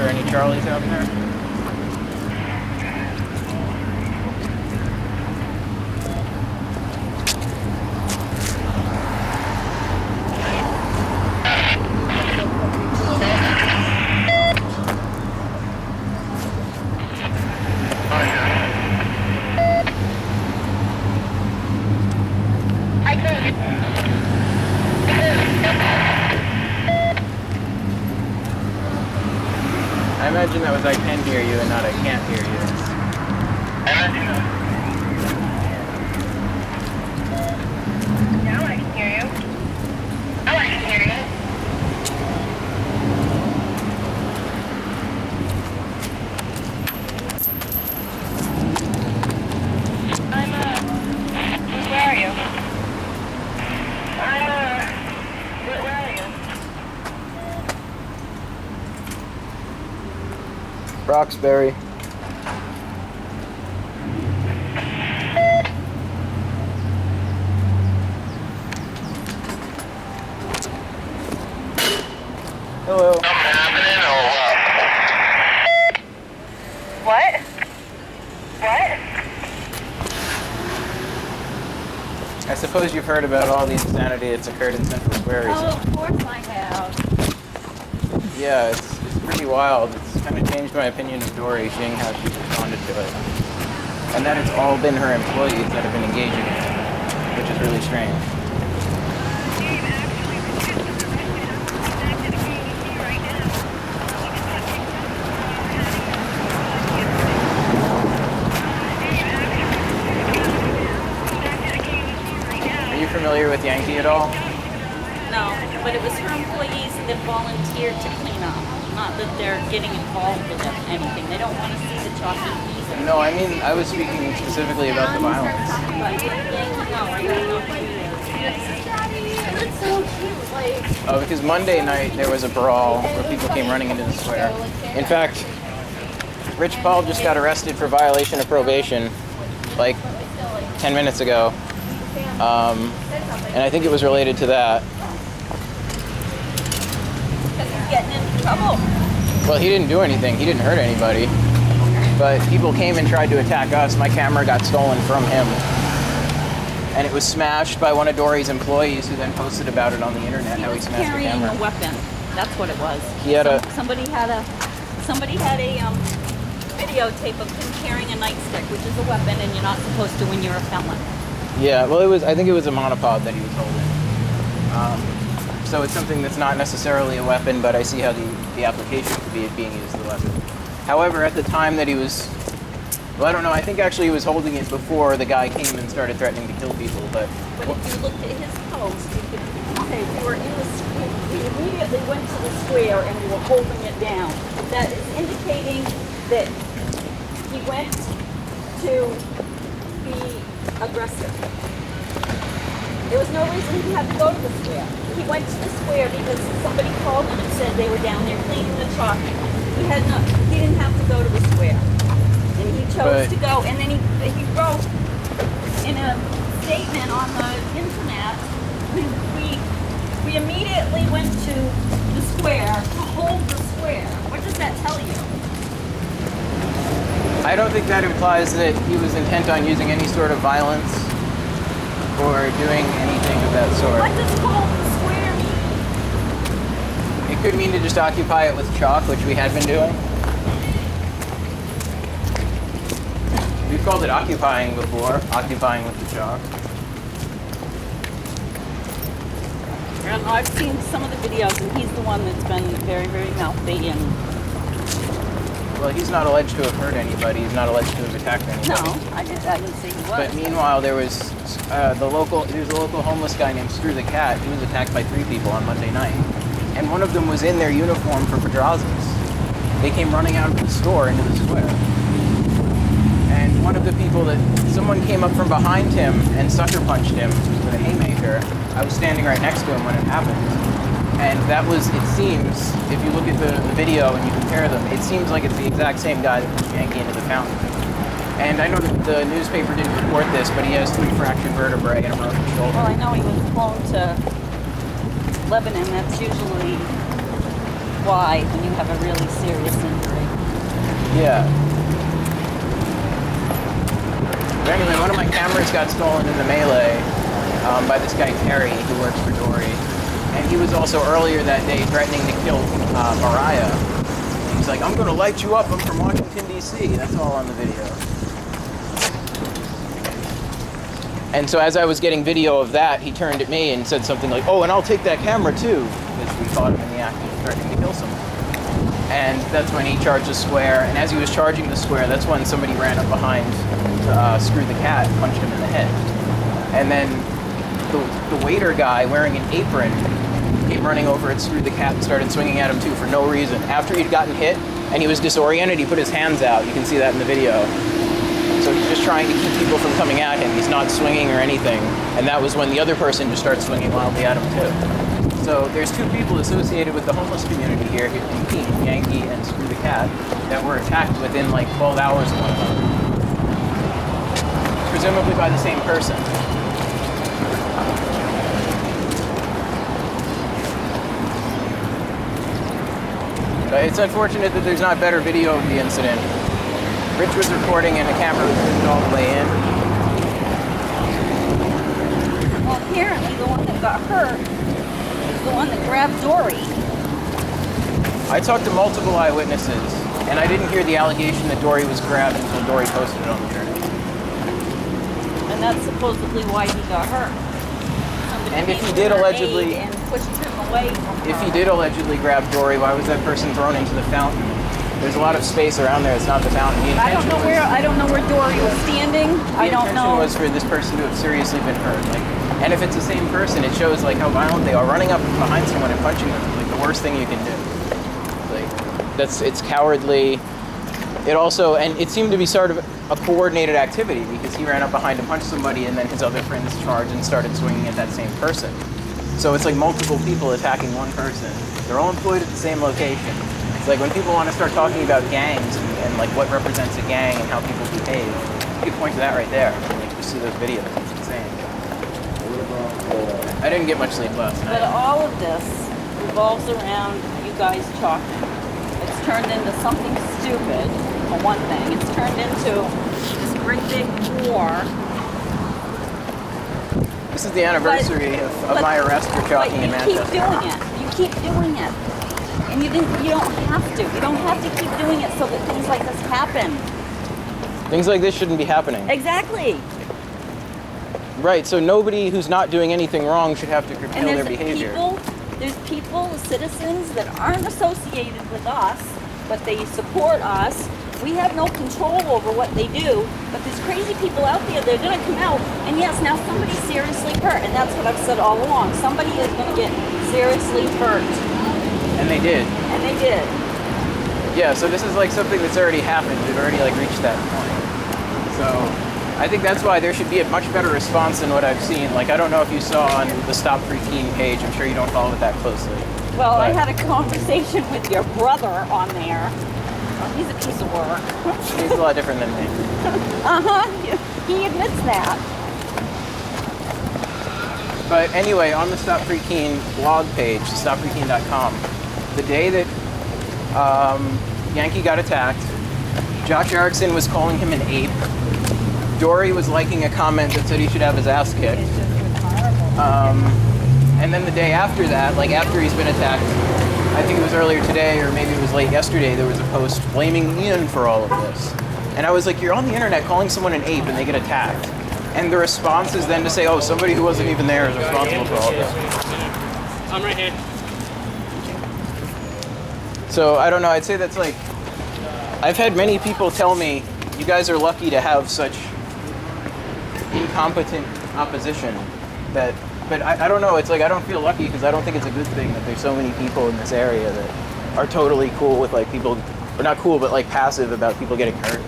there any Charlies out there? I imagine that was I can hear you and not I can't hear you. Now I can hear you. Now I can hear you. Where are you? Where are you? Roxbury. Hello. What? What? I suppose you've heard about all the insanity that's occurred in Central Square recently. Oh, of course I have. Yeah, it's pretty wild. It's kind of changed my opinion of Dory, seeing how she's responded to it. And that it's all been her employees that have been engaging in it, which is really strange. Are you familiar with Yankee at all? No, but it was her employees that volunteered to clean up. Not that they're getting involved with anything. They don't want to see the chocolate either. No, I mean, I was speaking specifically about the violence. No, I don't know who it is. It's so cute, like... Oh, because Monday night there was a brawl where people came running into the square. In fact, Rich Paul just got arrested for violation of probation like 10 minutes ago. And I think it was related to that. Because he's getting into trouble. Well, he didn't do anything. He didn't hurt anybody. But people came and tried to attack us. My camera got stolen from him. And it was smashed by one of Dory's employees, who then posted about it on the internet, how he smashed the carrying camera. a weapon. That's what it was. He had somebody had a videotape of him carrying a nightstick, which is a weapon, and you're not supposed to when you're a felon. Yeah, well, I think it was a monopod that he was holding. So it's something that's not necessarily a weapon, but I see how the application could be it being used as a weapon. However, at the time that he was, well, I don't know, I think actually he was holding it before the guy came and started threatening to kill people, but... But if you looked at his post, you could say we were in the square, we immediately went to the square and we were holding it down. That is indicating that he went to be aggressive. There was no reason he had to go to the square. He went to the square because somebody called him and said they were down there cleaning the truck. He didn't have to go to the square. And he chose to go, and then he wrote in a statement on the internet, we immediately went to the square to hold the square. What does that tell you? I don't think that implies that he was intent on using any sort of violence or doing anything of that sort. What does hold the square mean? It could mean to just occupy it with chalk, which we had been doing. We've called it occupying before, occupying with the chalk. And I've seen some of the videos, and he's the one that's been very, very mouthy and... Well, he's not alleged to have hurt anybody. He's not alleged to have attacked anybody. No, I didn't say he was. But meanwhile, there was a local homeless guy named Screw the Cat. He was attacked by 3 people on Monday night. And one of them was in their uniform for Pedrazas. They came running out of the store into the square. And one of the people someone came up from behind him and sucker punched him with a haymaker. I was standing right next to him when it happened. And that was, it seems, if you look at the video and you compare them, it seems like it's the exact same guy that was yanking into the fountain. And I know that the newspaper didn't report this, but he has 3 fractured vertebrae and a broken shoulder. Well, I know he was flown to Lebanon. That's usually why when you have a really serious injury. Yeah. But anyway, one of my cameras got stolen in the melee by this guy Terry who works for Dory. And he was also earlier that day threatening to kill Mariah. He's like, I'm going to light you up. I'm from Washington, D.C. That's all on the video. And so as I was getting video of that, he turned at me and said something like, oh, and I'll take that camera too. Because we caught him in the act of threatening to kill someone. And that's when he charged a square. And as he was charging the square, that's when somebody ran up behind to screw the cat and punched him in the head. And then the waiter guy wearing an apron came running over and screwed the cat and started swinging at him too for no reason. After he'd gotten hit and he was disoriented, he put his hands out. You can see that in the video. So he's just trying to keep people from coming at him. He's not swinging or anything. And that was when the other person just started swinging wildly at him too. So there's two people associated with the homeless community here in Keene, Yankee and Screw the Cat, that were attacked within like 12 hours of one another. Presumably by the same person. But it's unfortunate that there's not better video of the incident. Rich was recording and the camera was zoomed all the way in. Well, apparently the one that got hurt is the one that grabbed Dory. I talked to multiple eyewitnesses, and I didn't hear the allegation that Dory was grabbed until Dory posted it on the internet. And that's supposedly why he got hurt. Somebody And if he came did to her allegedly- aid and pushed him away from her. If he did allegedly grab Dory, why was that person thrown into the fountain? There's a lot of space around there. It's not the fountain. The I don't intention know where Dory was standing. I don't The know. intention was for this person to have seriously been hurt. And if it's the same person, it shows like how violent they are, running up behind someone and punching them. Like the worst thing you can do. It's cowardly. It also, and it seemed to be sort of a coordinated activity because he ran up behind to punch somebody and then his other friends charged and started swinging at that same person. So it's like multiple people attacking one person. They're all employed at the same location. It's like when people want to start talking about gangs and like what represents a gang and how people behave, you can point to that right there. Like you see those videos. It's insane. I didn't get much sleep last But night. all of this revolves around you guys talking. It's turned into something stupid, for one thing. It's turned into this great big war. This is the anniversary of my arrest for chalking in Manchester. But you keep doing it. You keep doing it. And you don't have to. You don't have to keep doing it so that things like this happen. Things like this shouldn't be happening. Exactly. Right, so nobody who's not doing anything wrong should have to And curtail their behavior. there's people, citizens that aren't associated with us, but they support us. We have no control over what they do, but there's crazy people out there, they're gonna come out, and yes, now somebody's seriously hurt, and that's what I've said all along. Somebody is gonna get seriously hurt. And they did. And they did. Yeah, so this is like something that's already happened. We've already like reached that point. So I think that's why there should be a much better response than what I've seen. Like I don't know if you saw on the Stop Free Keene page. I'm sure you don't follow it that closely. Well, I But had a conversation with your brother on there. Oh, he's a piece of work. he's a lot different than me. Uh-huh. He admits that. But anyway, on the Stop Free Keene blog page, stopfreekeene.com, the day that Yankee got attacked, Josh Erickson was calling him an ape. Dory was liking a comment that said he should have his ass kicked. It's just horrible. And then the day after that, like after he's been attacked, I think it was earlier today or maybe it was late yesterday, there was a post blaming Ian for all of this. And I was like, you're on the internet calling someone an ape and they get attacked. And the response is then to say, oh, somebody who wasn't even there is responsible for all of this. I'm right here. So I don't know, I'd say that's like, I've had many people tell me, you guys are lucky to have such incompetent opposition that, but I don't know, it's like I don't feel lucky because I don't think it's a good thing that there's so many people in this area that are totally cool with like people, or not cool, but like passive about people getting hurt.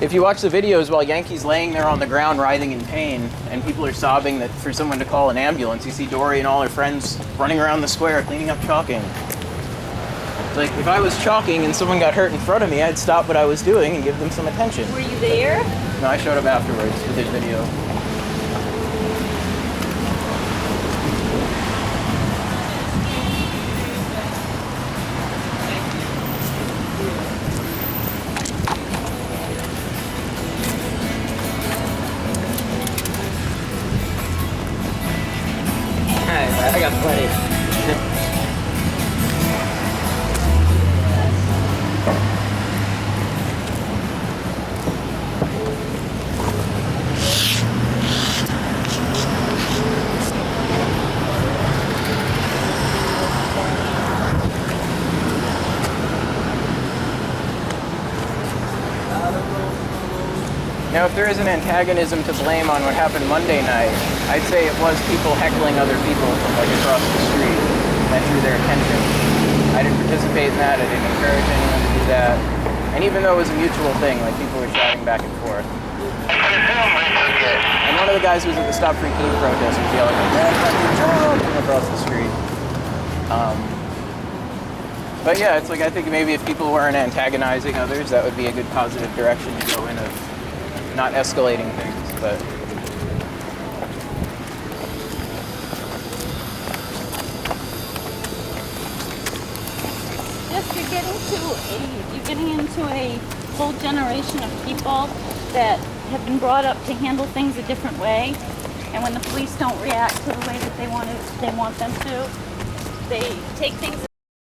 If you watch the videos while Yankee's laying there on the ground writhing in pain and people are sobbing that for someone to call an ambulance, you see Dory and all her friends running around the square cleaning up chalking. Like if I was chalking and someone got hurt in front of me, I'd stop what I was doing and give them some attention. Were you there? No, I showed up afterwards with his video. got plenty. Now, if there is an antagonism to blame on what happened Monday night, I'd say it was people heckling other people from like across the street that drew their attention. I didn't participate in that. I didn't encourage anyone to do that. And even though it was a mutual thing, like people were shouting back and forth. And one of the guys who was at the Stop Free Keene protest was yelling, like, "Red fucking job!" from across the street. But yeah, it's like I think maybe if people weren't antagonizing others, that would be a good positive direction to go in of not escalating things, but Just you're getting into a whole generation of people that have been brought up to handle things a different way, and when the police don't react to the way that they want them to, they take things